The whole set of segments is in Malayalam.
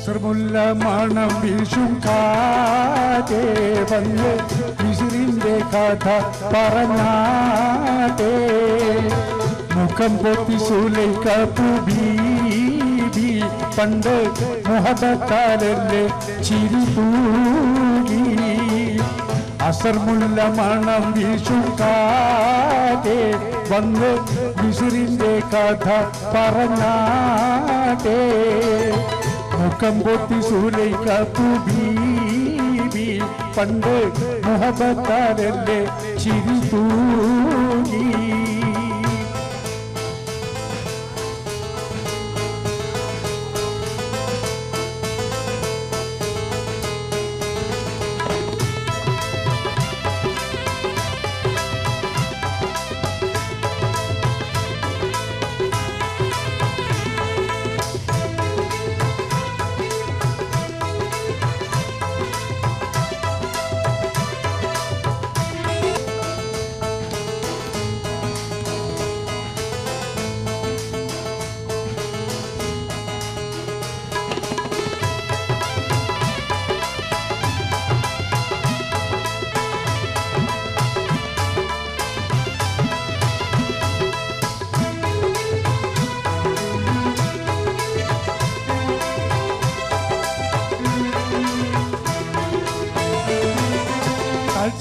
അസർമുല്ല മണം വീശും കാറ്റേ വന്ന് വിസിറിന്റെ കഥ പറഞ്ഞാട്ടേ മുഖം പൊത്തി സുലൈഖത്തു ബീബി പണ്ട് മുഹബത്താലല്ലേ ചിരി തൂകി അസർമുല്ല മണം വീശും കാറ്റേ വന്ന് വിസിറിന്റെ കഥ പറഞ്ഞാട്ടേ മുഖം പൊത്തി സുലൈഖത്തു ബീബി പണ്ട് മുഹബത്താലല്ലേ ചിരി തൂകി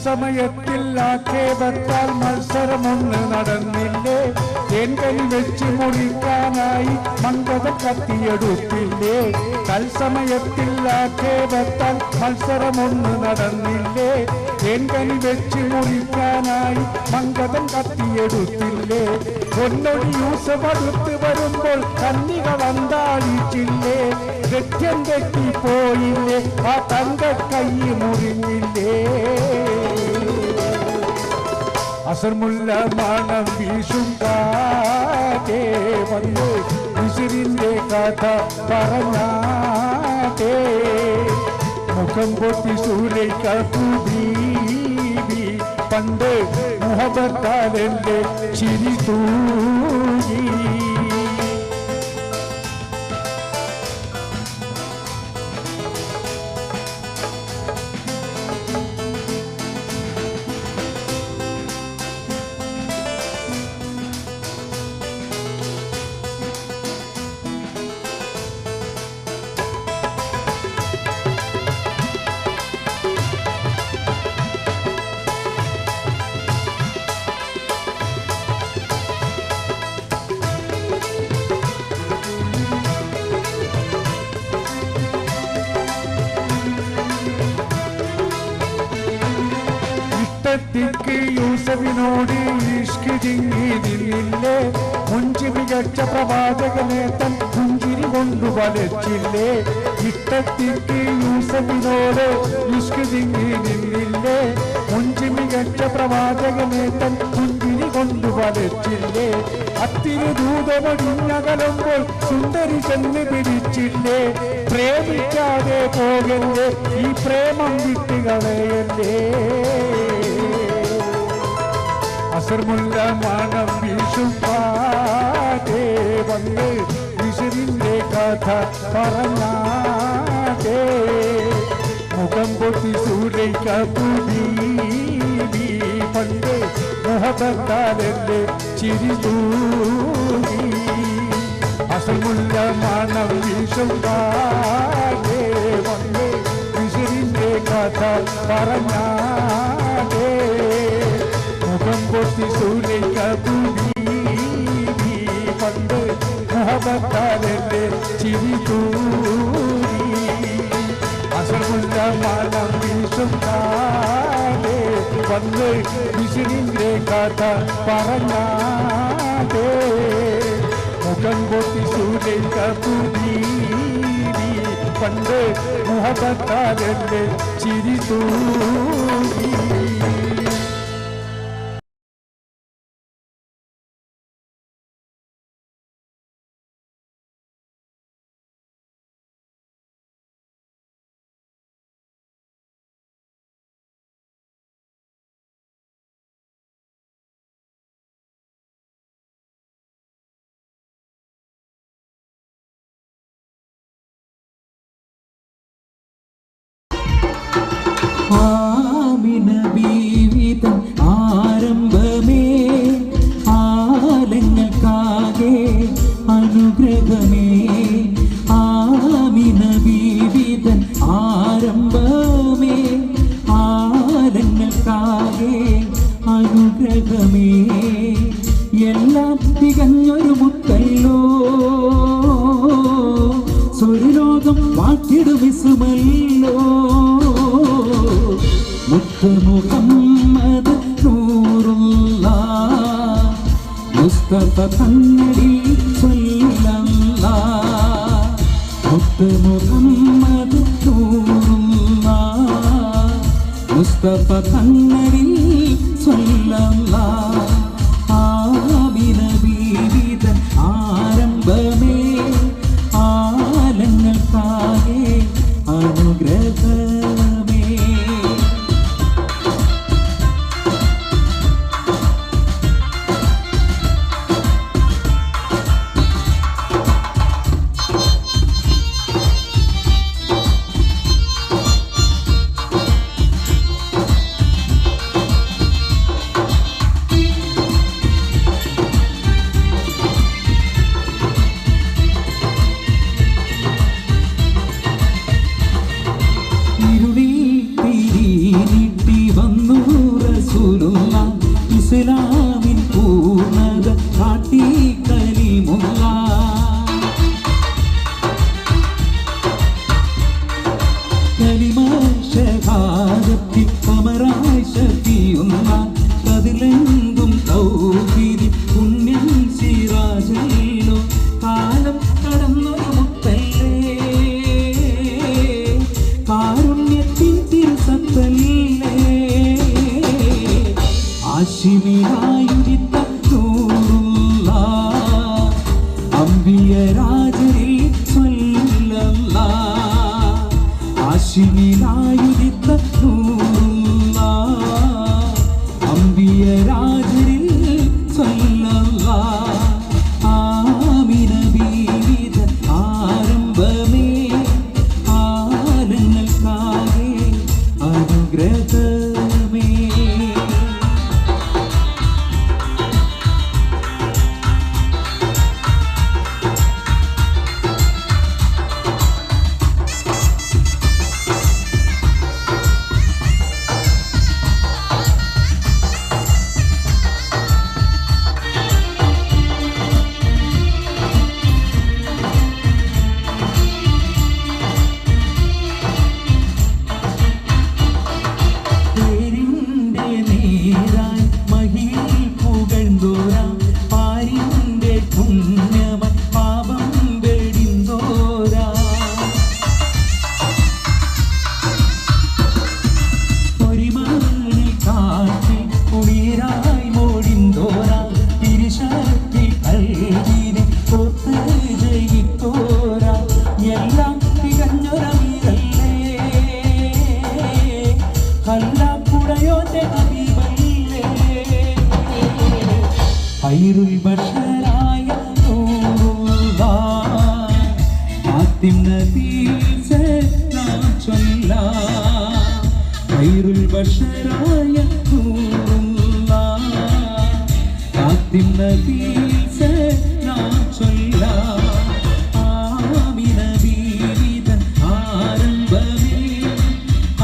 സമയത്തിൽ ആക്ഷേപത്താൽ മത്സരമൊന്ന് നടന്നില്ലേ തേൻകനി വെച്ച് മുറിക്കാനായി മങ്കത കത്തിയെടുത്തില്ലേ തൽസമയത്തിൽ ആക്ഷേപത്താൽ മത്സരമൊന്ന് നടന്നില്ലേ തേൻകനി വെച്ച് മുറിക്കാനായി മങ്കതം കത്തിയെടുത്തില്ലേ പൊന്നൊടി യൂസഫ് അടുത്ത് വരുമ്പോൾ കന്നികൾ അന്താളിച്ചില്ലേ ലക്ഷ്യം തെറ്റിപ്പോയില്ലേ ആ തങ്ക കൈ മുറിഞ്ഞില്ലേ അസർമുല്ല മണം വീശും കാറ്റേ വന്ന് വിസിറിന്റെ കഥ പറഞ്ഞാട്ടേ മുഖം പൊത്തി സുലൈഖത്തു ബീബി പണ്ട് മുഹബത്താലല്ലേ ചിരി തൂകി ഇഷ്ടത്തിക്ക് യൂസഫിനോട് ഇഷ്ക് തിങ്ങി നിന്നില്ലേ മുഞ്ചി മികച്ച പ്രവാചകനെ തൻ പുഞ്ചിരി കൊണ്ടു വലച്ചില്ലേ ഇഷ്ടത്തിക്ക് യൂസഫിനോട് ഇഷ്ക് തിങ്ങി നിന്നില്ലേ മുഞ്ചി മികച്ച പ്രവാചകനെ തൻ പുഞ്ചിരി കൊണ്ടു വലച്ചില്ലേ അത്തിരി ദൂതമൊഴിഞ്ഞകലുമ്പോൾ സുന്ദരി ചെന്ന് പിടിച്ചില്ലേ പ്രേമിക്കാതെ പോകല്ലേ ഈ പ്രേമം വിട്ടുകളയല്ലേ അസർമുല്ല മണം വീശും കാറ്റേ വന്ന് വിസിറിന്റെ കഥ പറഞ്ഞാട്ടേ മുഖം പൊത്തി സുലൈഖത്തു ബീബി പണ്ട് മുഹബത്താലല്ലേ ചിരി തൂകി അസർമുല്ല മണം വീശും കാറ്റേ വന്ന് വിസിറിന്റെ കഥ പറഞ്ഞാട്ടേ മുഖം പൊത്തി സുലൈഖത്തു ബീബി പണ്ട് മുഹബത്താലല്ലേ ചിരി തൂകി അസർമുല്ല മണം വീശും കാറ്റേ വന്ന് വിസിറിന്റെ കഥ പറഞ്ഞാട്ടേ മുഖം പൊത്തി സുലൈഖത്തു ബീബി പണ്ട് മുഹബത്താലല്ലേ ചിരി തൂകി ആമിന ബീവി തൻ ആരംഭമേ ആലങ്ങൾക്കാകെ അനുഗ്രഹമേ ആമിന ബീവി തൻ ആരംഭമേ ആലങ്ങൾക്കാകെ അനുഗ്രഹമേ എല്ലാം തികഞ്ഞൊരു മുത്തല്ലോ സ്വർലോകം വാട്ടിടും വിസുമല്ലോ മുത്ത് മുഹമ്മദ് നൂറുള്ള മുസ്തഫ തന്നടി സ്വല്ലല്ലാഹ് മുത്ത് മുഹമ്മദ് നൂറുള്ള മുസ്തഫ തന്നടി സ്വല്ലല്ലാഹ് ആമിന ബീവി തൻ ആരംഭമേ ആലങ്ങൾക്കാകെ അനുഗ്രഹമേ ഇസ്ലാമിൻ പൂർണ്ണത കാട്ടി കലിമുള്ള കലിമ ഷഹാദത്തിൽ കമറായി ശഫിയുള്ള കതിലെങ്കും തൗഹീദി പുണ്യം സിറാജല്ലോ കാലം കടന്നൊരു മുത്തല്ലേ കാരുണ്യത്തിൻ തിരുസത്തല്ലേ ആശിമിനായുദിത്ത നൂറുല്ലാഹ് അംബിയരാജരിൽ സ്വല്ലല്ലാഹ് ആശിമിനായുദിത്ത നൂറുല്ലാഹ് അംബിയരാജരിൽ സ്വല്ലല്ലാഹ് ആമിന ബീവി തൻ ആരംഭമേ ആലങ്ങൾക്കാകെ അനുഗ്രഹമേ ഖൈറുൽ ബശറായ നൂറുല്ലാഹ് ഫാത്തിമ നബി സലാം ചൊല്ലാഹ് ഖൈറുൽ ബശറായ നൂറുല്ലാഹ് ഫാത്തിമ നബി സലാം ചൊല്ലാഹ് ആമിന ബീവി തൻ ആരംഭമേ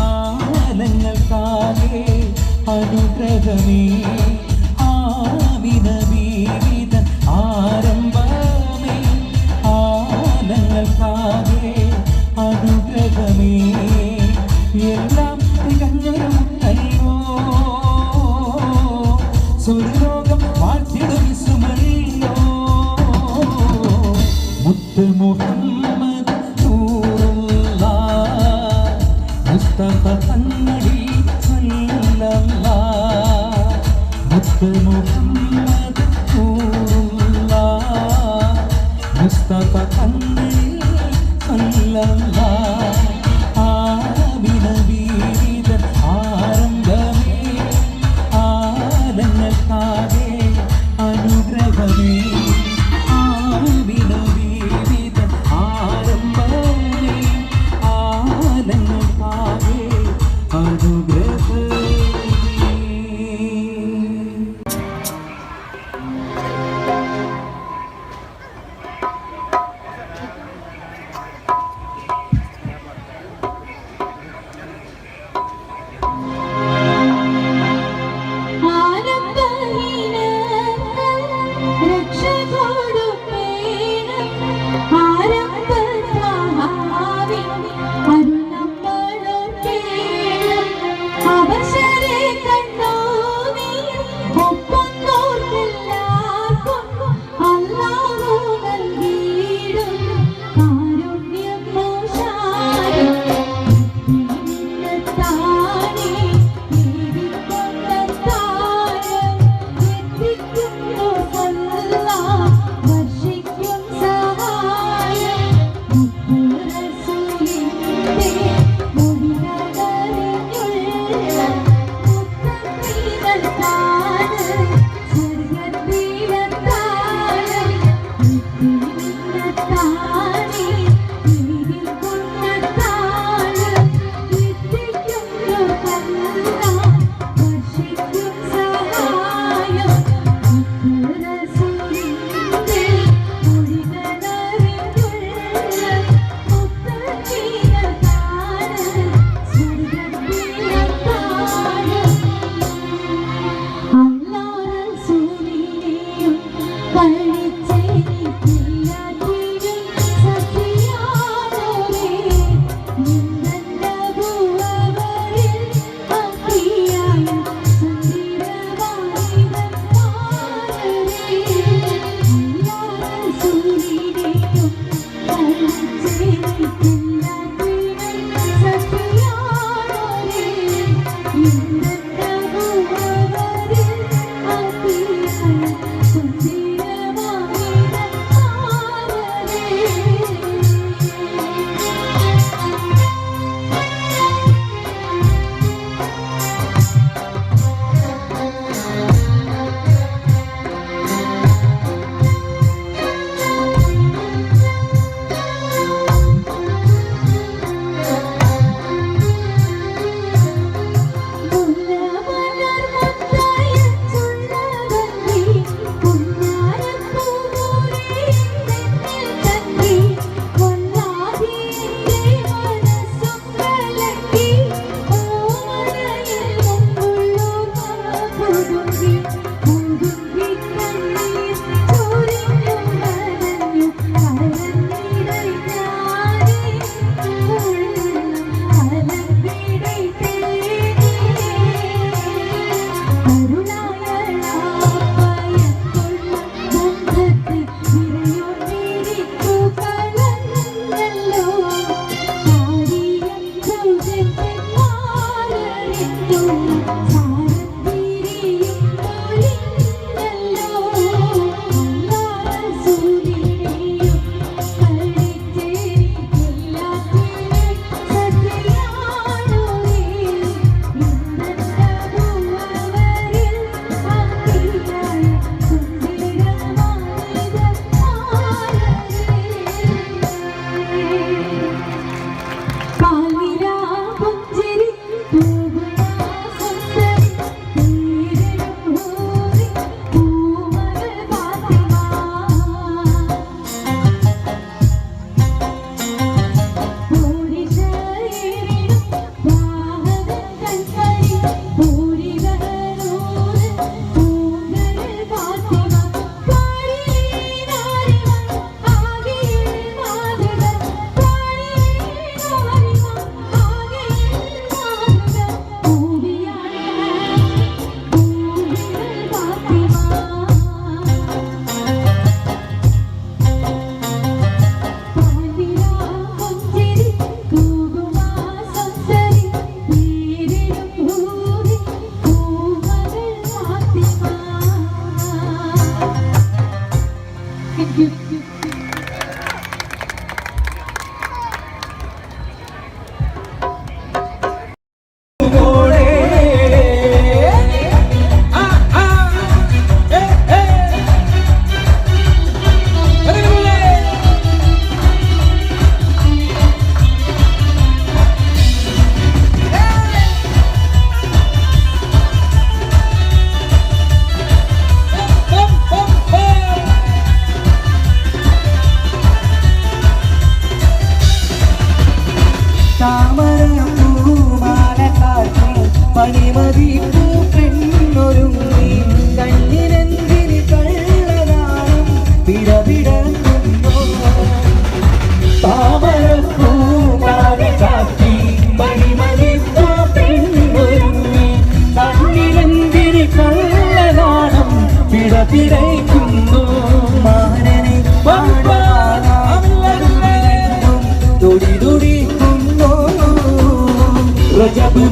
ആലങ്ങൾക്കാകെ അനുഗ്രഹമേ ആമിന ബീവി തൻ ആരംഭമേ ആലങ്ങൾക്കാകെ അനുഗ്രഹമേ എല്ലാം തികഞ്ഞൊരു മുത്തല്ലോ സ്വർലോകം വാഴ്ത്തിടും വിസുമല്ലോ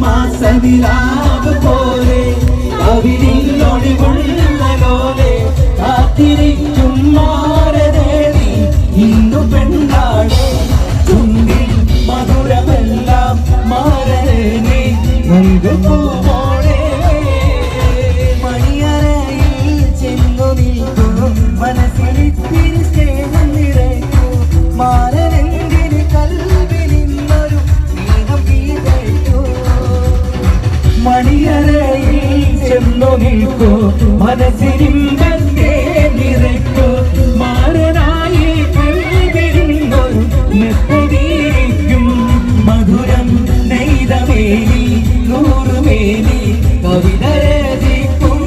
മാസനിലാവ് പോലെ കവിളിലൊളിവുള്ളലോലെ കാത്തിരിക്കും മാരദേവി ഇന്നു പെണ്ണാണ് ചുണ്ടിൽ മധുരമെല്ലാം മാരനെ നൽകുമോളെ മണിയറയിൽ ചെന്നു നിൽക്കും മനസ്സിലിത്തിരി സ്നേഹം നിറയ്ക്കും മാരനെങ്കിന് കൽവിലിന്നൊരു സ്നേഹം വീതയ്ക്കൂ മണിയറയിൽ ചെന്നു നിൽക്കൂ മനസ്സിലിമ്പത്തെ നിറയ്ക്കൂ മാരനായി കൽവിലിന്നൊരു നെത്തതിരിക്കും മധുരം നെയ്തമേനി നൂറുമേനി കവിത രചിക്കും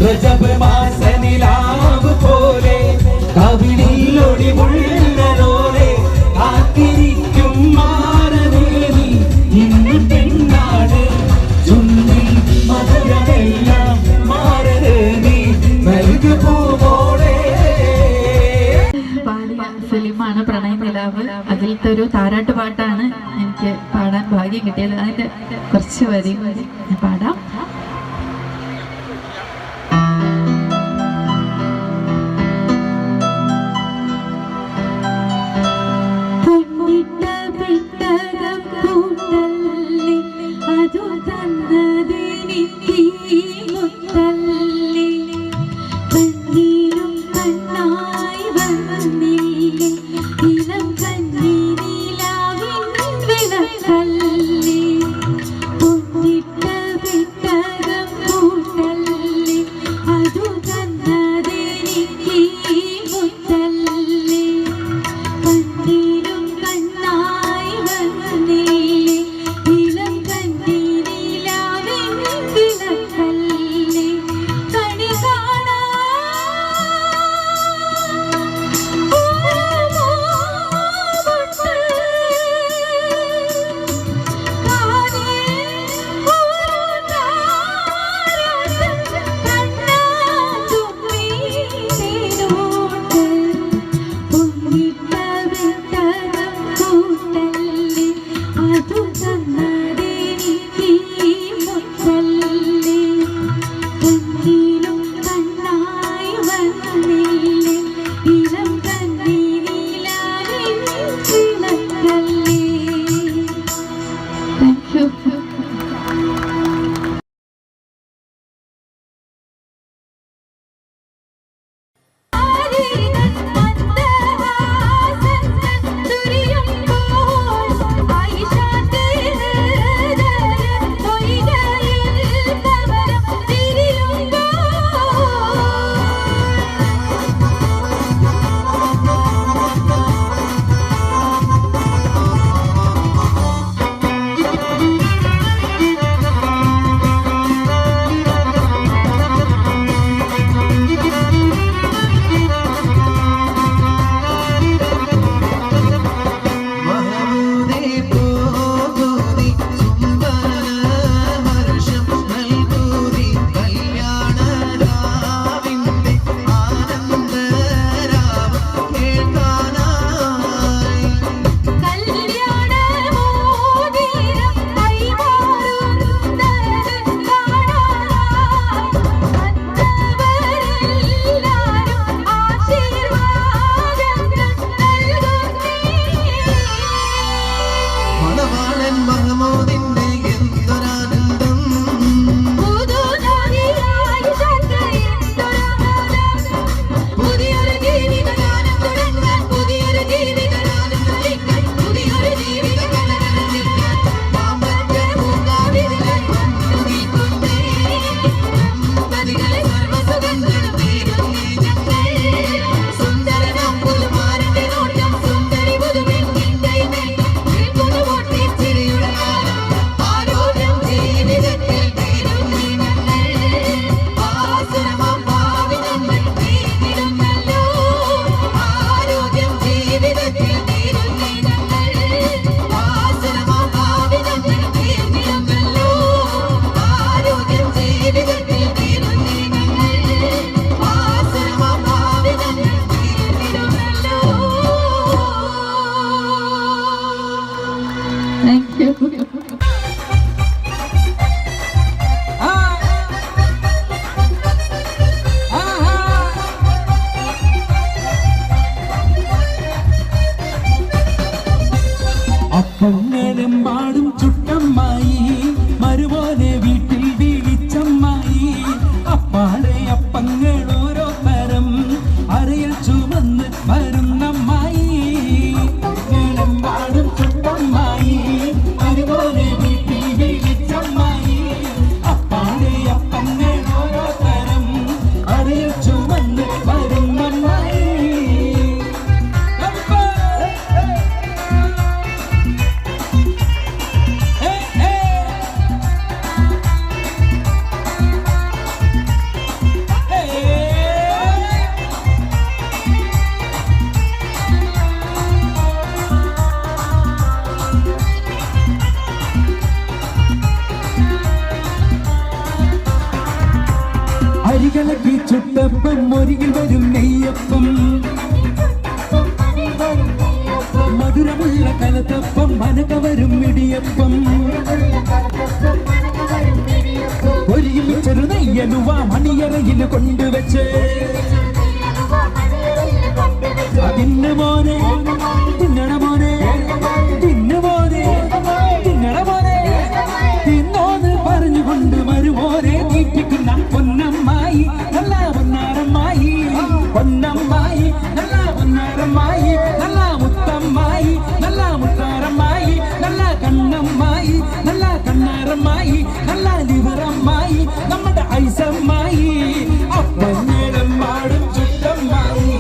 രജബ് മാസനിലാവ് പോലെ കവിളിൽ ഒളിവുള്ളലോലെ കാത്തിരിക്കും അതിലത്തെ ഒരു താരാട്ട് പാട്ടാണ് എനിക്ക് പാടാൻ ഭാഗ്യം കിട്ടിയത്. അതിൻ്റെ കുറച്ച് വരി ഞാൻ പാടാം. അപ്പങ്ങളെമ്പാടും ചുട്ടമ്മായി മരുപോലെ വീട്ടിൽ വിളിച്ചമ്മായി അപ്പാടെ അപ്പങ്ങൾ ഓരോ തരം അരയിൽ ചുമന്ന് വരുന്നമ്മായി അപ്പങ്ങളെമ്പാടും ചുട്ടമ്മായി മരുപോലെ വീട്ടിൽ വിളിച്ചമ്മായി അപ്പാടെ അപ്പങ്ങൾ ഓരോ തരം അരയിൽ ചുമന്ന് വരുന്നമ്മായി അരികളക്കി ചുട്ടപ്പം ഒരികിൽ വരും നെയ്യപ്പം മധുരമുള്ള കലത്തപ്പം മനകവരും ഇടിയപ്പം ഒരുമിച്ചൊരു നെയ്യലുവ മണിയറയിൽ കൊണ്ടുവച്ച് അതിന് മോനെ തിന്നണ മോനെ തിന്നു മോനെ തിന്നണ മോനെ തിന്നോന്ന് പറഞ്ഞുകൊണ്ട് മരുമോനെ തീറ്റിക്കുന്ന പൊന്നമ്മായി നല്ല പൊന്നാരമ്മായി പൊന്നമ്മായി നല്ല പൊന്നാരമ്മായി നല്ല മുത്തമ്മായി നല്ല മുത്താരമ്മായി നല്ല കണ്ണമ്മായി നല്ല കണ്ണാരമ്മായി നല്ല ലിവറമ്മായി നമ്മുടെ ഐസമ്മായി അപ്പഞ്ഞേളം പാടും ചുറ്റമ്മായി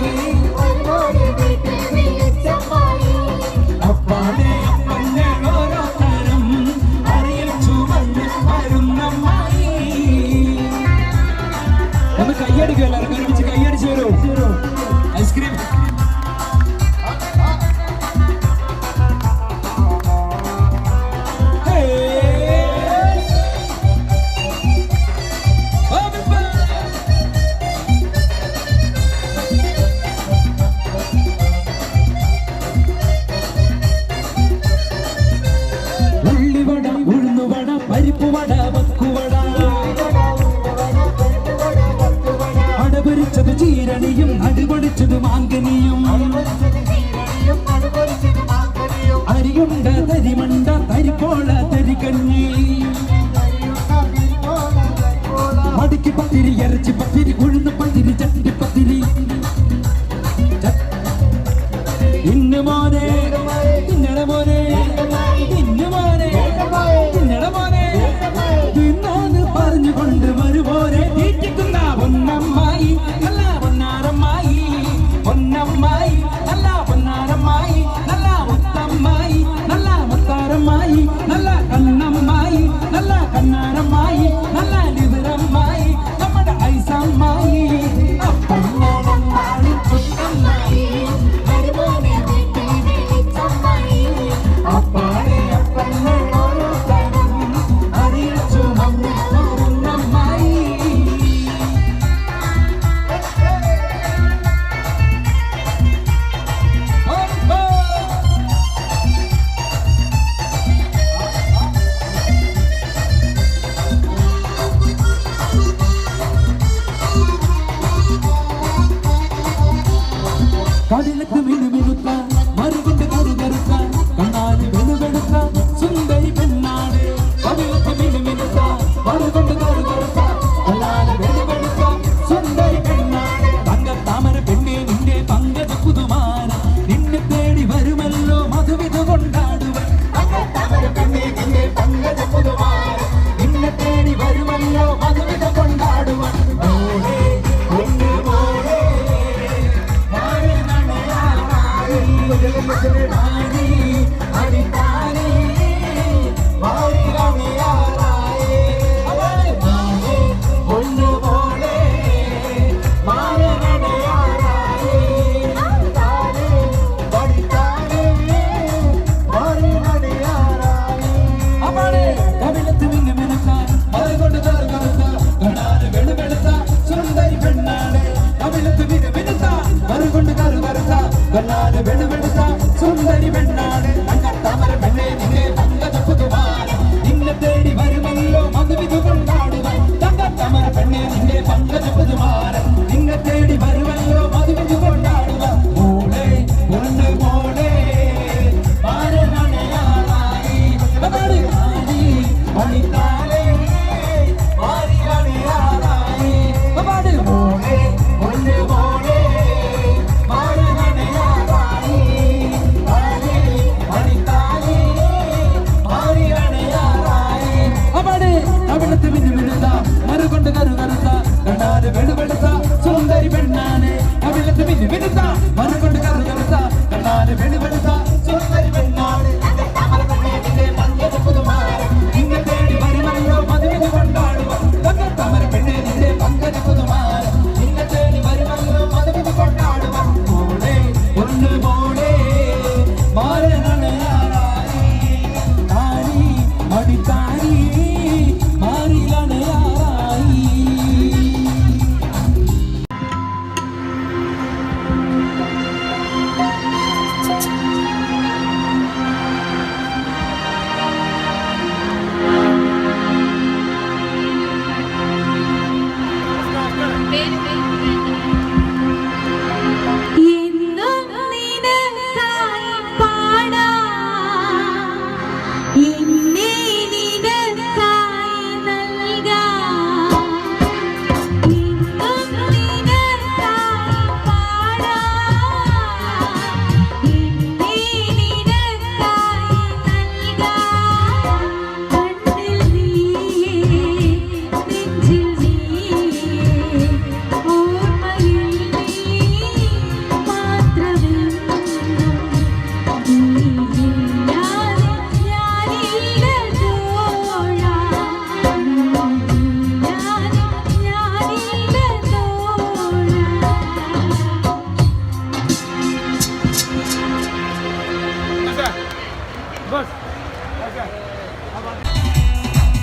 അപ്പാടെ അപ്പഞ്ഞോരോ തരം അറിയിച്ചു വന്ന് വരുന്നമ്മായി. ഒന്ന് കയ്യടിക്കും എല്ലാവരും ഒരുമിച്ച് കയ്യടിച്ചു വരൂ. ഐസ്ക്രീം ഉള്ളിവട ഉഴുന്നുവട പരിപ്പുവട വക്കുവട അടപൊരിച്ചത് ചീരണിയും അടുപൊടിച്ചത് മാങ്കനിയും അരിയുണ്ട തരിമണ്ട തരിപ്പോള തരികഞ്ഞി മടിക്ക് പത്തിരി ഇറച്ചി പത്തിരി ഉഴുന്ന് പത്തിരി ചട്ടി പത്തിരി ഇന്ന് മോനെ തിന്നണ മോനെ ഇന്ന് മോനെ തിന്നണ മോനെ തിന്നോന്ന് പറഞ്ഞുകൊണ്ട് വരുമോനെ തീറ്റിക്കുന്ന പൊന്നമ്മായി നല്ല പൊന്നാരമ്മായി പൊന്നമ്മായി നല്ല പൊന്നാരമ്മായി നല്ല മുത്തമ്മായി നല്ല മുത്താരമ്മായി നല്ല കണ്ണമ്മായി നല്ല കണ്ണാരമ്മായി നല്ല ലിവറമ്മായി നമ്മുടെ ഐസമ്മായി അപ്പഞ്ഞോളം പാടും ചുറ്റമ്മായി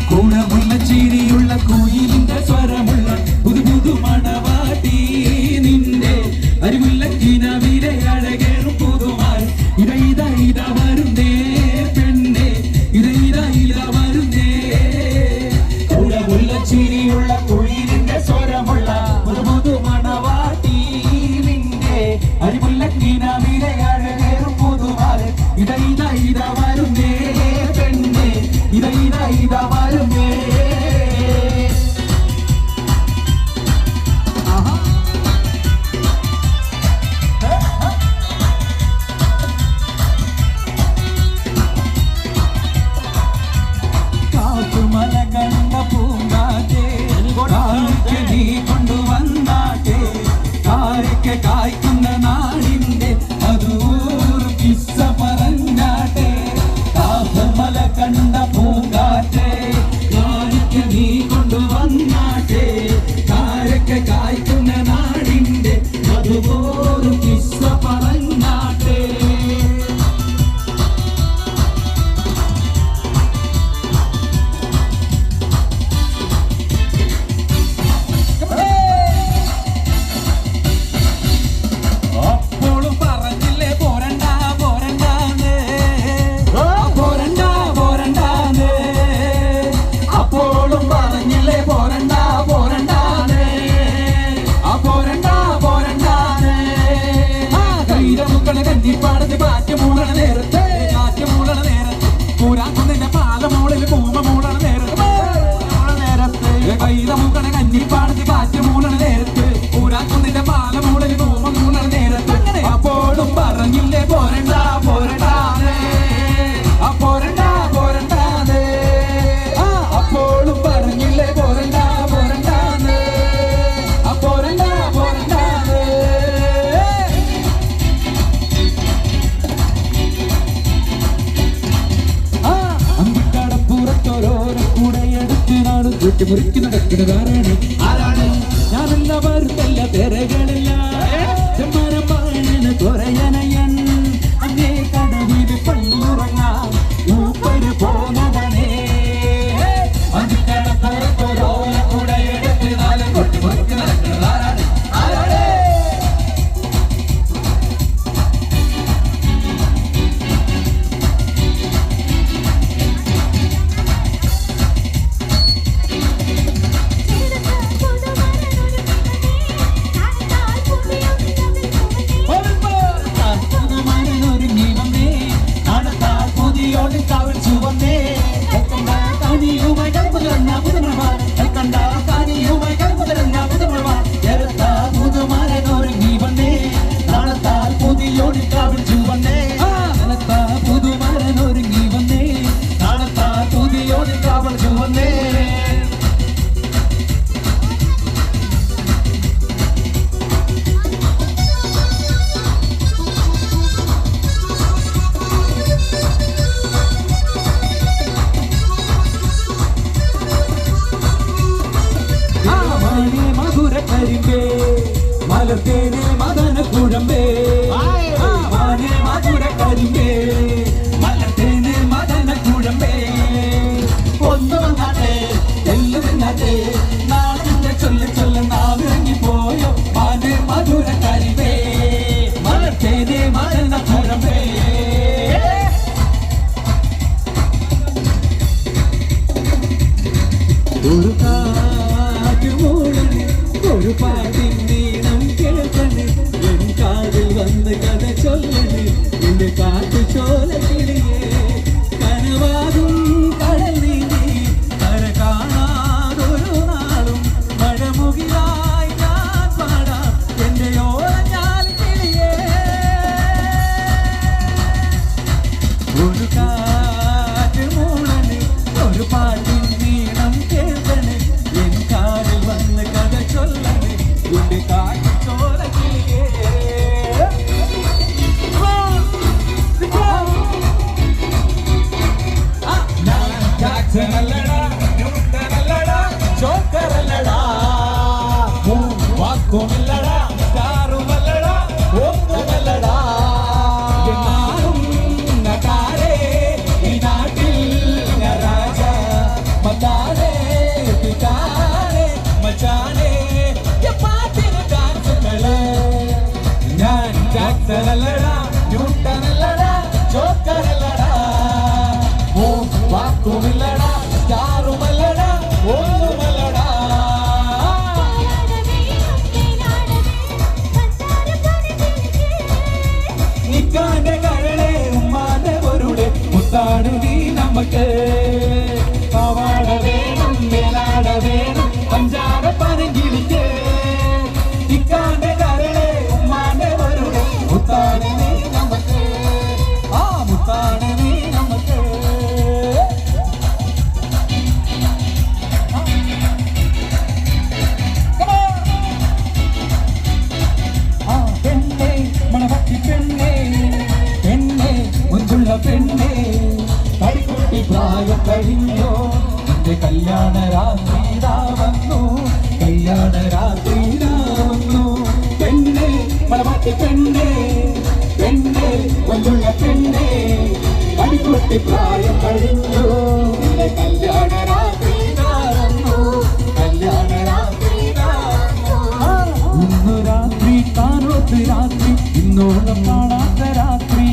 ഗുണമുള്ള ചിരിയുള്ള കുയിലിന്റെ സ്വരമുള്ള പുതു പുതു മണവാട്ടി നിന്റെ അരിമുല്ല കിനാവിലെ അഴകേറും പുതുമാർ ഇതാ വരുന്നേ പെണ്ണെ ഇതാ വരുന്നേ ഗുണമുള്ള ചിരിയുള്ള കുയിലിന്റെ സ്വരമുള്ള പുതു പുതു മണവാട്ടി നിന്റെ അരിമുല്ല കിനാവിലെ അഴകേറും പുതുമാർ ഇതാ വരുന്നേ പെണ്ണെ ഇതാ വരുന്നേ കാത്തുമല കണ്ട പൂങ്കാറ്റേ നീ കൊണ്ടുവന്നാട്ടെ കാരയ്ക്ക് കായ്ക്കുന്ന നാടിന്റെ അതൂർ കിസ്സ പറഞ്ഞാട്ടെ കാത്തുമല കണ്ട പൂങ്കാറ്റേ കാരയ്ക്ക് നീ കൊണ്ടുവന്നാട്ടെ കാരയ്ക്ക് കായ്ക്കുന്ന നാടിന്റെ അതൂർ കിസ്സ പറഞ്ഞാട്ടെ അപ്പോഴും പറഞ്ഞില്ലേ പോരണ്ട പോരണ്ടാന്ന് പോരണ്ടാന്ന് അപ്പോഴും പറഞ്ഞില്ലേ പോരണ്ട പോരണ്ടാന്ന് പോരണ്ടാന്ന് കൈരമുക്കള കഞ്ഞിപ്പാടത്ത് കാറ്റ് മൂടണ നേരത്തെ പൂരാക്കുന്നിന്റെ പാലമോളിൽ പൂമ മൂടണ നേരത്തെ കൈരമുക്കള കഞ്ഞിപ്പാടത്ത് കാറ്റ് മൂടണ നേരത്ത് പൂരാക്കുന്നിന്റെ പാലമോളിൽ പൂമ മൂടണ നേരത്ത് അപ്പോഴും പറഞ്ഞില്ലേ പോരണ്ട പോരണ്ടാന്ന് പോരണ്ടാന്ന് അപ്പോഴും പറഞ്ഞില്ലേ പോരണ്ട പോരണ്ടാന്ന് പോരണ്ടാന്ന് അമ്പിക്കടപ്പുറത്തോരോരോ കൂടെയെടുത്ത് നാളും ചുറ്റി മുറിക്ക് നടക്കുന്നതാരാണ് ഞാനെല്ലാവരും നല്ല തിരകളില്ല ചെമ്മരപ്പാണിന് തുറയനയൻ അങ്ങേ കടവിൽ പള്ളിയുറങ്ങാൻ മൂപ്പര് പോന്നതനേ അമ്പിക്കടപ്പുറത്തോരോരോ കൂടെയെടുത്ത് നാളും ചുറ്റി മുറിക്ക് നടക്കുന്നതാരാണ് മലർത്തേനെ മദന കുഴമ്പേ മധുര കരിമ്പേ മലർത്തേനെ മദന കുഴമ്പേ ഒന്ന് വന്നാട്ടെ എല്ലാം വന്നാട്ടെ നാടിന്റെ ചൊല്ല നാവിറങ്ങി പോയോ മാനെ മധുര കരിമ്പേ മലർത്തേനെ മദന കുഴമ്പേ ഒരു കാറ്റ് മൂളന് ഒരു പാട്ടിൻ നീണം കേൾക്കണ് എൻ കാതിൽ വന്ന് കഥ ചൊല്ലണ് എന്റെ കാറ്റു ചോല കിളിയേ കനവാകും കടൽ നീന്തി കര കാണാതൊരു നാളും മഴമുകിലായി ഞാൻ പാടാം എന്റെ ഓളഞ്ഞാൽ കിളിയേ ഒരു കാറ്റ് മൂളന് ഒരു പാട്ടിൻ നീണം കേൾക്കണ് എൻ കാതിൽ വന്ന് കഥ ചൊല്ലണ് എന്റെ കാറ്റു ചോല കിളിയേ വാക്കുമില്ലടാ കാറുമല്ലടാ ഒന്നുമല്ലടാ എന്നാലും നട്ടാരേ പാവാട് നീ നമുക്ക് പാവാട വേണം മേലാട വേണം പഞ്ചാര പനങ്കിളിക്ക് ഇക്കാന്റെ കരളെ ഉമ്മാന്റെ വരുടെ മുത്താണ് നീ നമുക്ക് ആ മുത്താണ് നീ നമുക്ക് പെണ്ണെ മണവട്ടി പെണ്ണെ പെണ്ണെ മുൻപുള്ള പെണ്ണെ കരിക്കുട്ടി പ്രായം കഴിഞ്ഞോ എന്റെ കല്യാണ രാത്രി വന്നു കല്യാണ രാത്രി വന്നു പെണ്ണെ മണവട്ടി പെണ്ണെ പെണ്ണെ മുൻപുള്ള പെണ്ണെ കരിക്കുട്ടി പ്രായം കഴിഞ്ഞോ എന്റെ കല്യാണ രാത്രി വന്നു കല്യാണ രാത്രി ഇന്നു രാത്രി കാനോത്ത് രാത്രി ഇന്നോളം കാണാത്ത രാത്രി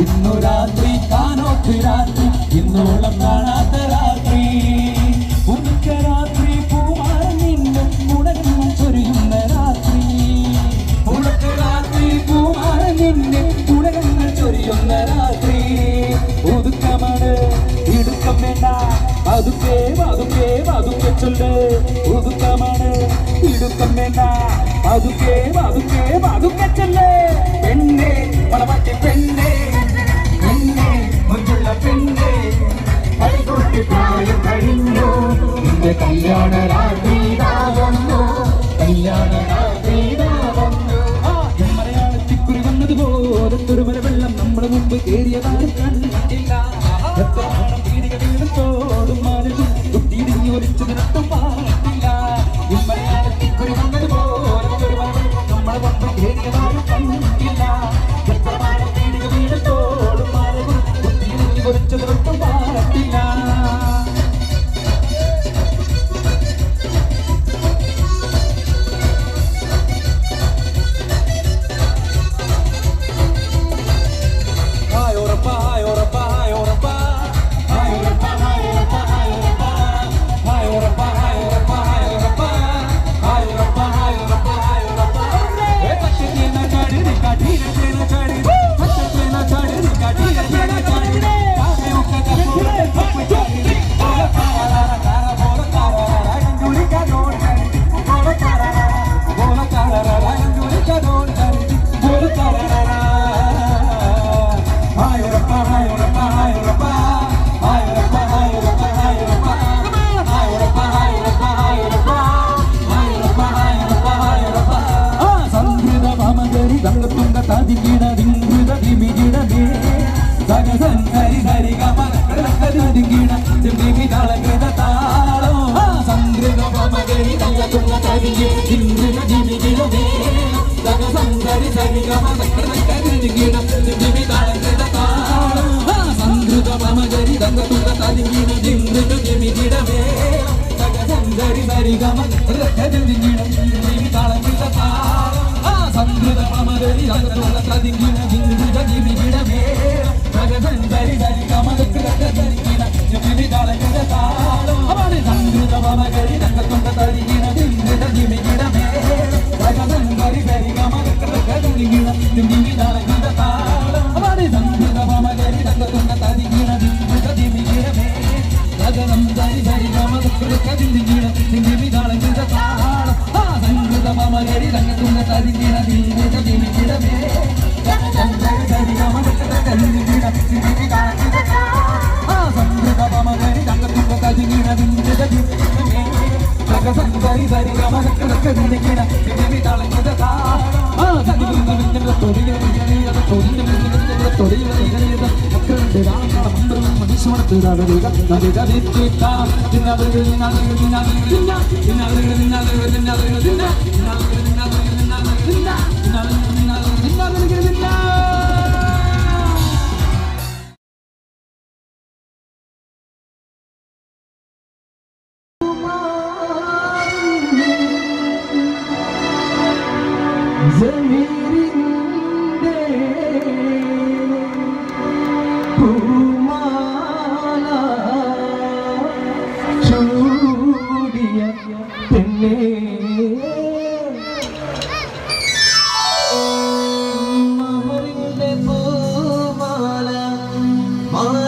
ഇന്നു രാത്രി കാനോത്ത് രാത്രി ഇന്നോളം കാണാത്ത രാത്രി ഉച്ച രാത്രി പൂമാരൻ നിന്നും ഉണരും ചൊരിയുന്ന രാത്രി ഉണക്ക രാത്രി പൂമാരൻ നിന്നെ ഉണകങ്ങൾ ചൊരിയുന്ന രാത്രി ഒതുക്കമാണ് ഇടുക്കം വേണ്ട അതുക്കേ അതുക്കേ അതുക്കെ ചൊല്ല് ഒതുക്കമാണ് ഇടുക്കം വേണ്ട അതുക്കേ അതുക്കേ അതുക്കെ ചൊല്ല് പെണ്ണെ വളമാറ്റി പെണ്ണെ പെണ്ണെ മുൻപുള്ള പെണ്ണെ കളികൊട്ടി പ്രായം കഴിഞ്ഞു എന്റെ കല്യാണ രാത്രി വന്നു കല്യാണ രാത്രി വന്നു മലയാളത്തിക്കുറി വന്നതുപോലത്തൊരു മല വെള്ളം നമ്മുടെ മുമ്പ് കയറിയതാരും കണ്ടില്ല എത്ര പീടിക വീടും തോടും മാലതും കുട്ടിയിടിഞ്ഞ് ഒലിച്ചു നിരത്തും പാടില്ല മലയാളത്തിക്കുറി വന്നതുപോലത്തൊരു മല വെള്ളം നമ്മുടെ മുമ്പ് കയറിയതാരും കണ്ടില്ല എത്ര പീടിക വീടും തോടും മാലതും കുട്ടിയിടിഞ്ഞ് ഒലിച്ചു നിരത്തും പാടില്ല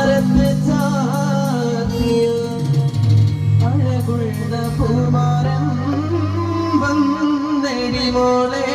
മാറത്ത് ചാത്തിയ അഴകുള്ള പൂമാരൻ വന്നെടി മോളെ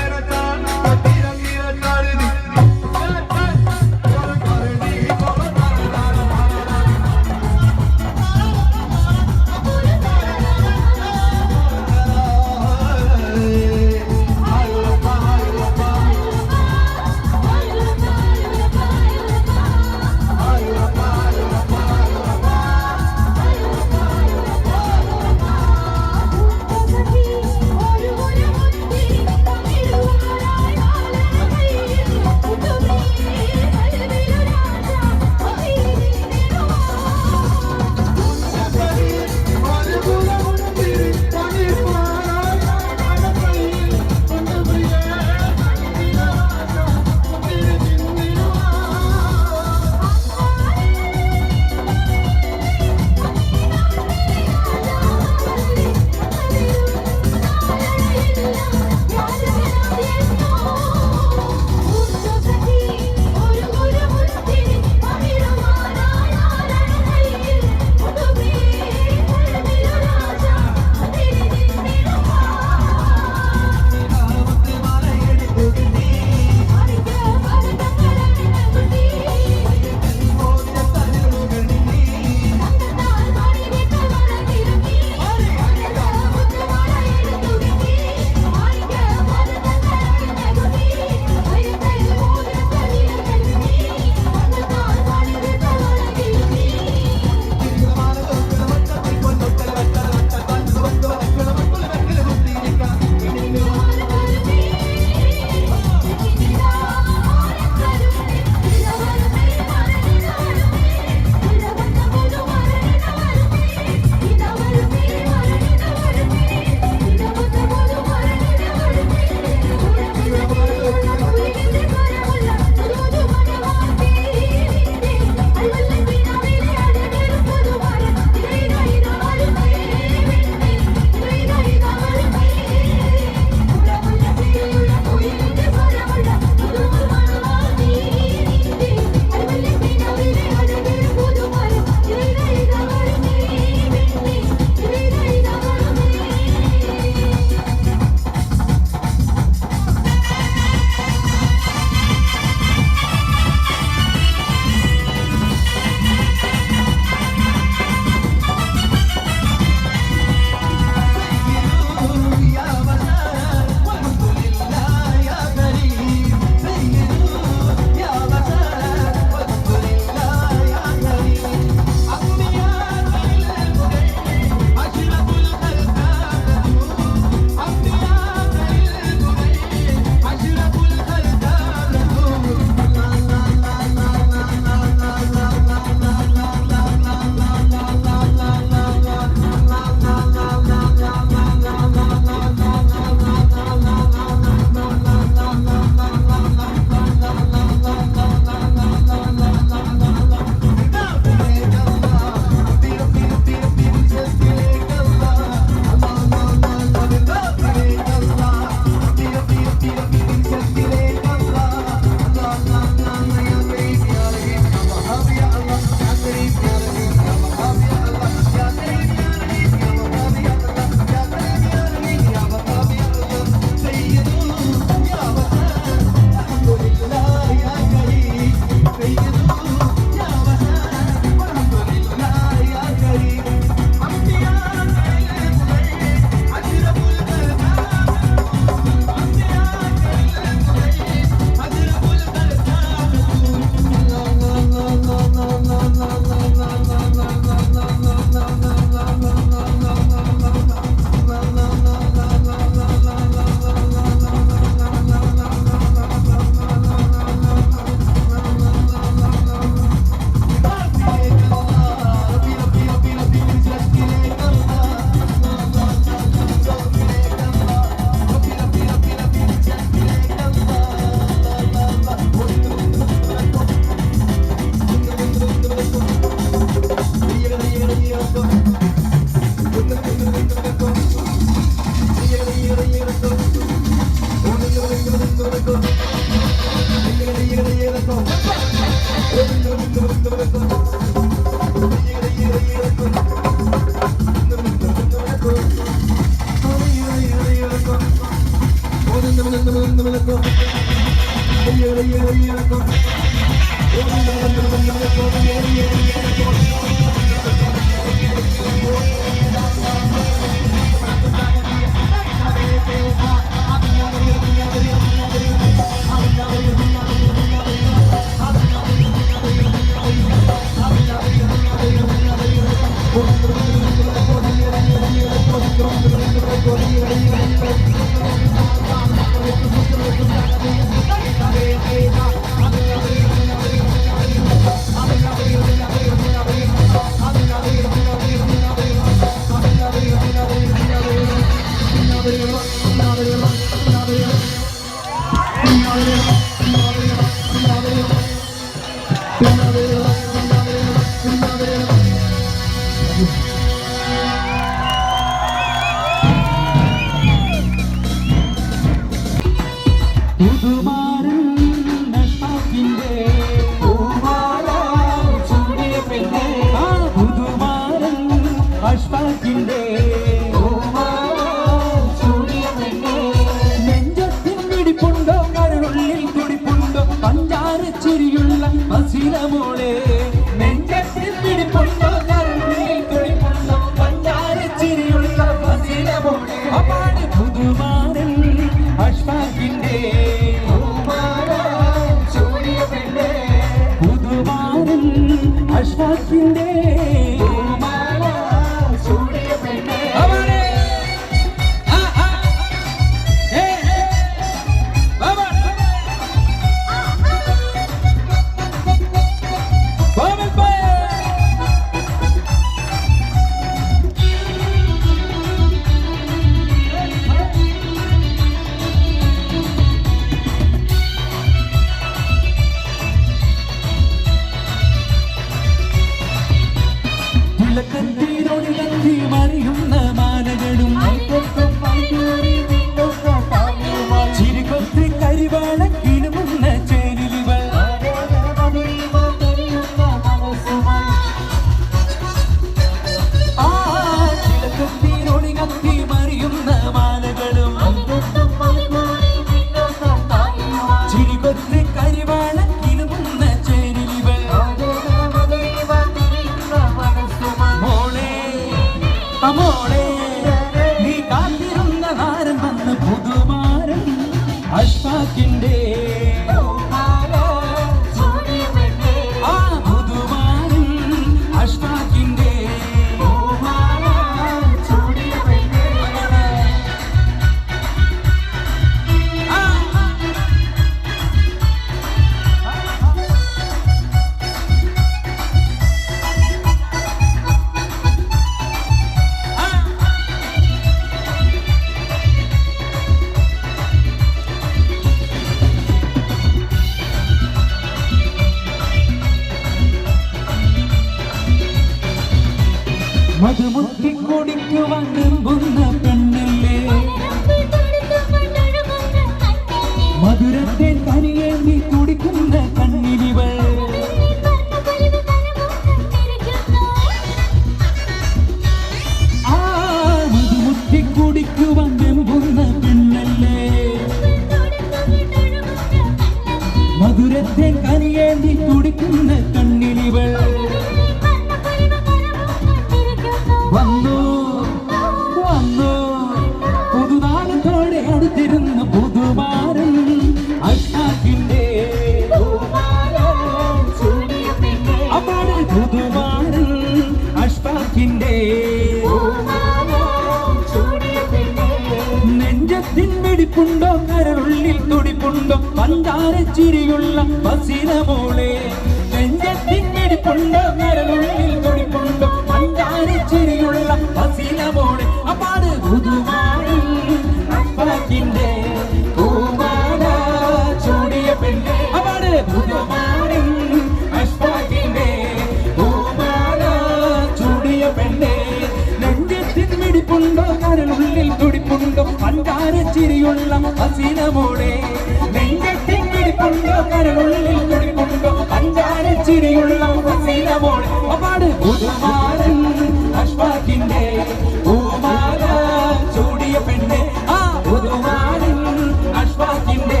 Ashfaqinde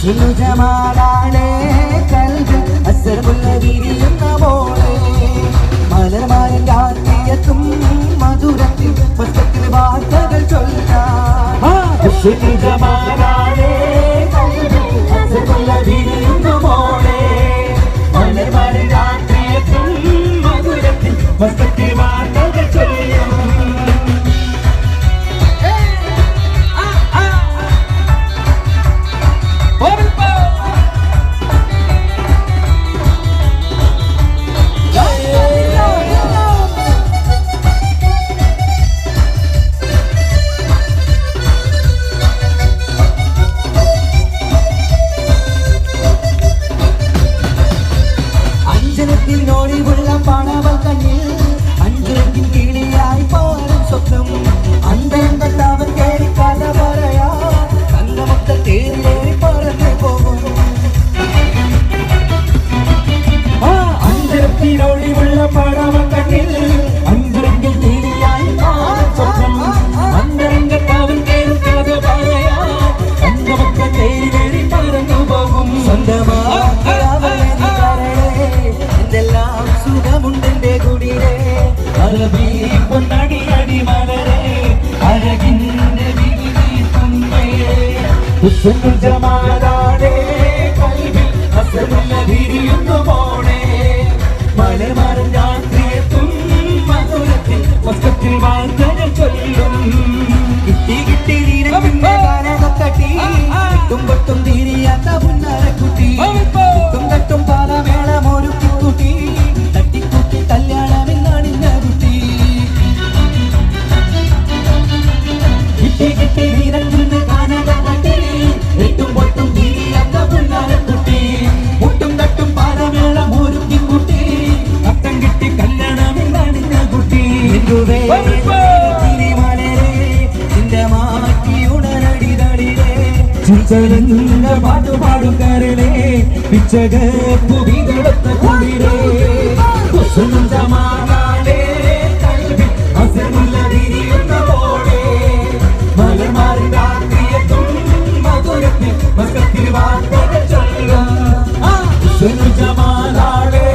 ജമാലാളെ കൽബിൽ അസ്സറുള്ള വിരിയുന്ന മോളെ മലർമാരൻ രാത്രിയെത്തും മധുരത്തിൽ പുസ്തകത്തിൽ വാർത്തകൾ ചൊല്ലാൻ ജമാലാളെ കൽബിൽ അസ്സറുള്ള വിരിയുന്ന മോളെ മലർമാരൻ രാത്രിയെത്തും മധുരത്തിൽ പുസ്തകത്തിൽ വാർത്തകൾ ചൊല്ലാൻ ജമാലാളെ കൽബിൽ അസ്സറുള്ള വിരിയുന്ന മോളെ മലർമാരൻ രാത്രിയെത്തും മധുരത്തിൽ പുസ്തകത്തിൽ വാർത്തകൾ ചൊല്ലും കിട്ടി കിട്ടി തട്ടി തുമ്പത്തും തീരിയാത്ത പുന്നാരക്കുട്ടി തട്ടും പാലമേളം ഒരു കുട്ടി തട്ടിക്കുട്ടി കല്യാണമെന്നാണിന്ന കുട്ടി കിട്ടി കിട്ടി നീരക്കുന്ന കാനകട്ടി എട്ടും പൊട്ടും തീരിയാത്ത പുന്നാരക്കുട്ടി മുട്ടും തട്ടും പാലമേളം ഒരു കുട്ടി അത്തം കിട്ടി കല്യാണമെന്നാണിന്ന കുട്ടി പാട്ടുപാടും കരളെ പിച്ചകപ്പു വിതളത്ത കുളിരേ ജമാലാളെ കൽബിൽ അസ്സറുള്ള വിരിയുന്ന മോളെ മലർമാരൻ രാത്രിയെത്തും മധുരത്തിൽ പുസ്തകത്തിൽ വാർത്തകൾ ചൊല്ലും ജമാലാളെ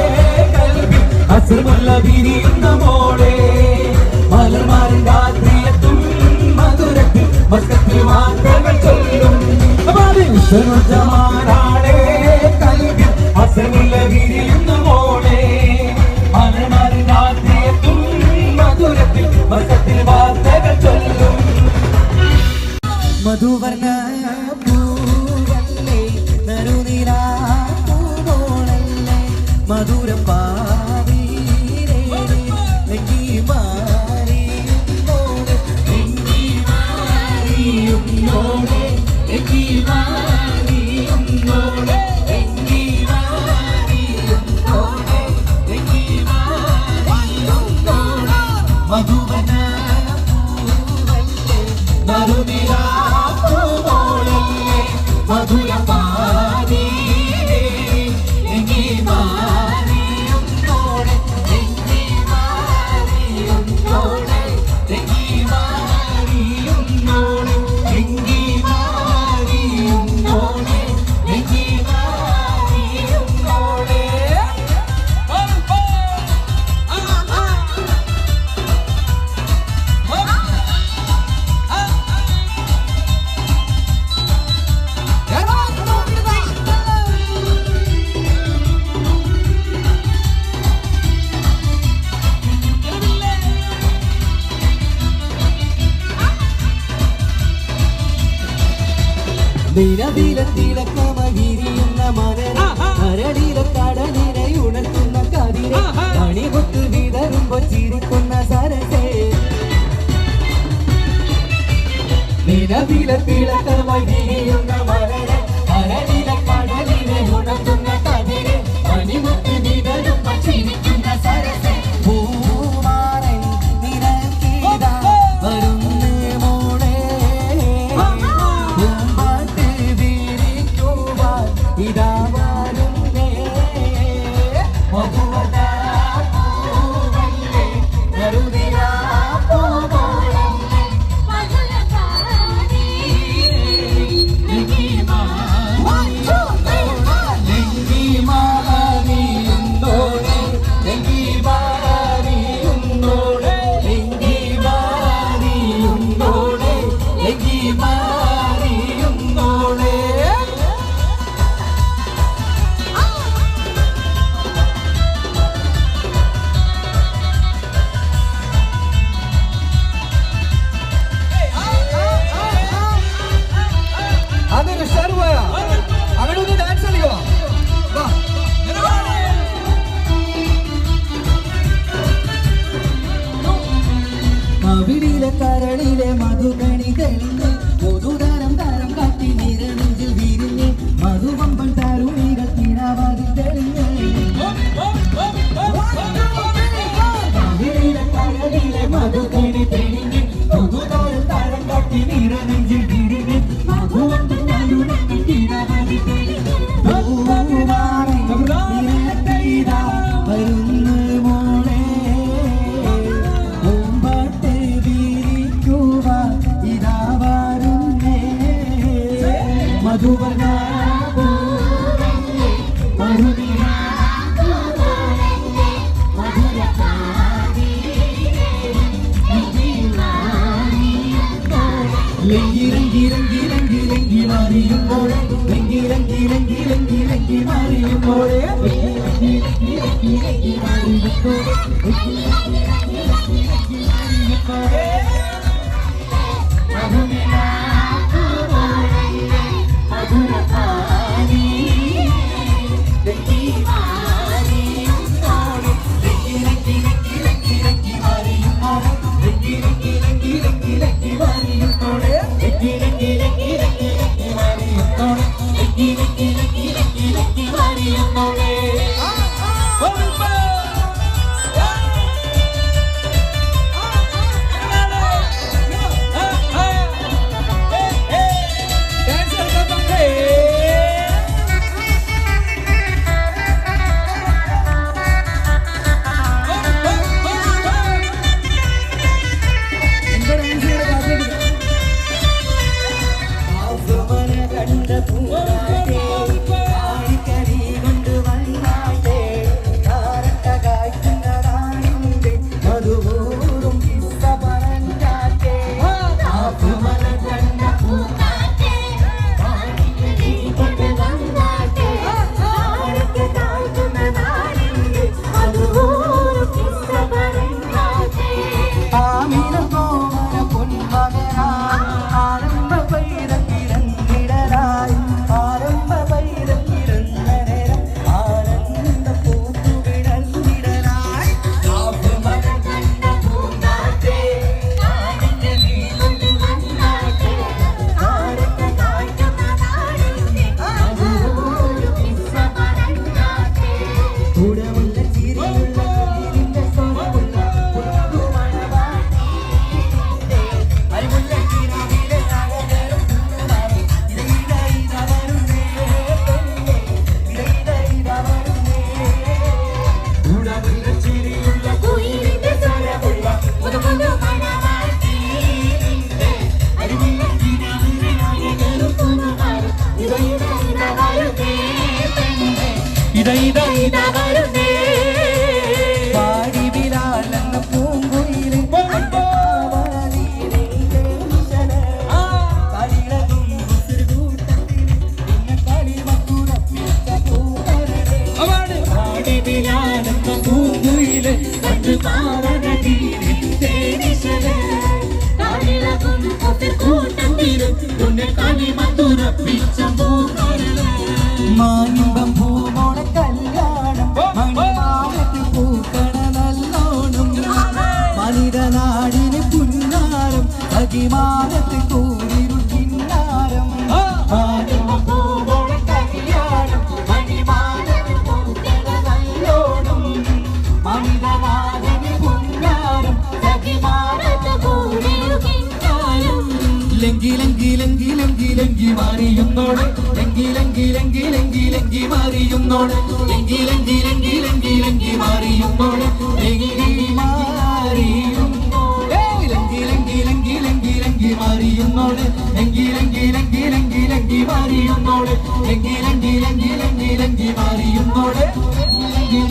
കൽബിൽ അസ്സറുള്ള വിരിയുന്ന മോളെ മലർമാരൻ രാത്രിയെത്തും മധുരത്തിൽ പുസ്തകത്തിൽ വാർത്തകൾ ചൊല്ലും ജമാലാളെ കൽബിൽ അസ്സറുള്ള വിരിയുന്ന മോളെ മലർമാരൻ രാത്രിയെത്തും മധുരത്തിൽ പുസ്തകത്തിൽ വാർത്തകൾ ചൊല്ലും മധുവർണ്ണ പൂവല്ലേ നറുനിലാ പൂവോളല്ലേ മധുരം പാവീരേ എങ്കി മാറിയുന്നോടെ എങ്കി മാറിയുന്നോടെ എങ്കി മാറിയുന്നോടെ എങ്കി മാറിയുന്നോടെ എങ്കി മാറിയുന്നോടെ മധുവർണ്ണ പൂവല്ലേ നറുനിലാ പൂവോളല്ലേ മധുരം പാവീരേ എങ്കി മാറിയുന്നോടെ എങ്കി മാറിയുന്നോടെ എങ്കി മാറിയുന്നോടെ എങ്കി മാറിയുന്നോടെ എങ്കി മാറിയുന്നോടെ തിളക്കമകിരിയുന്ന മലരെ കരടിലെ കടലിനെ ഉണർത്തുന്ന കതിരെ മണികൊത്ത് വിതറുമ്പോ ചിരിക്കുന്ന സരസേ നിലവിലെ തിളക്കമകിരിയുന്ന മലരെ കരടിലെ കടലിനെ ഉണർത്തുന്ന കതിരെ മണികൊത്ത് വിതറുമ്പോ ചിരിക്കുന്ന സരസേ പൂമാരൻ നിരക്കിതാ വരുന്ന മോളെ പൂമ്പാട്ട് വിരിക്കുവാൻ ഇതാ വരുന്നേ മധുവർണ്ണ പൂവല്ലേ നറുനിലാ പൂവോളല്ലേ മധുരം പാവീരേ അതൊരു ഉഷാറ് പോയാ അവിടെ ഒന്ന് ഡാൻസ് കളിക്കോ വാ കവിളിലെ കരളിലെ മധുകണി തെളിഞ്ഞ് പൊതുതരം തരം കാട്ടി നിരനെഞ്ചിൽ വിരിഞ്ഞ് മധുവമ്പൻ തരുണികൾ തിരാവാതിൽ തെളിഞ്ഞ് കവിളിലെ കരളിലെ മധുകണി തെളിഞ്ഞ് പൊതുതരം തരം കാട്ടി നിരനെഞ്ചിൽ വിരിഞ്ഞ് മധുവമ്പൻ തരുണികൾ തിരാവാതിൽ തെളിഞ്ഞ് വരുന്ന മോളെ മധുവർണ്ണ ലങ്കി ലങ്കി ലങ്കി ലങ്കി ലങ്കി മാറിയുമ്പോഴേ ലങ്കി ലങ്കി ലങ്കി ലങ്കി ലങ്കി മാറിയുമ്പോഴേ ലങ്കി ലങ്കി ലങ്കി ലങ്കി മാറിയുമ്പോഴേ മാനിമ്പം പൂമോളെ കല്യാണം മണിമാലത്ത് പൂക്കണ നല്ലോണം മനിതനാടിന് പുന്നാരം അകിമാനത്ത് കൂരിരുൾ കിന്നാരം മാനിമ്പം പൂമോളെ കല്യാണം മണിമാലത്ത് പൂക്കണ നല്ലോണം മനിതനാടിന് പുന്നാരം അകിമാനത്ത് കൂരിരുൾ കിന്നാരം ലങ്കി ലങ്കി ലങ്കി ലങ്കി ലങ്കി മാറിയുന്നോടെ ലങ്കി ലങ്കി ലങ്കി ലങ്കി ലങ്കി മാറിയുന്നോടെ ലങ്കി ലങ്കി ലങ്കി ലങ്കി ലങ്കി മാറിയുന്നോടെ ലങ്കി മാറിയുന്നോടെ ലങ്കി ലങ്കി ലങ്കി ലങ്കി ലങ്കി മാറിയുന്നോടെ ലങ്കി ലങ്കി ലങ്കി ലങ്കി ലങ്കി മാറിയുന്നോടെ ലങ്കി ലങ്കി ലങ്കി ലങ്കി ലങ്കി മാറിയുന്നോടെ ലങ്കി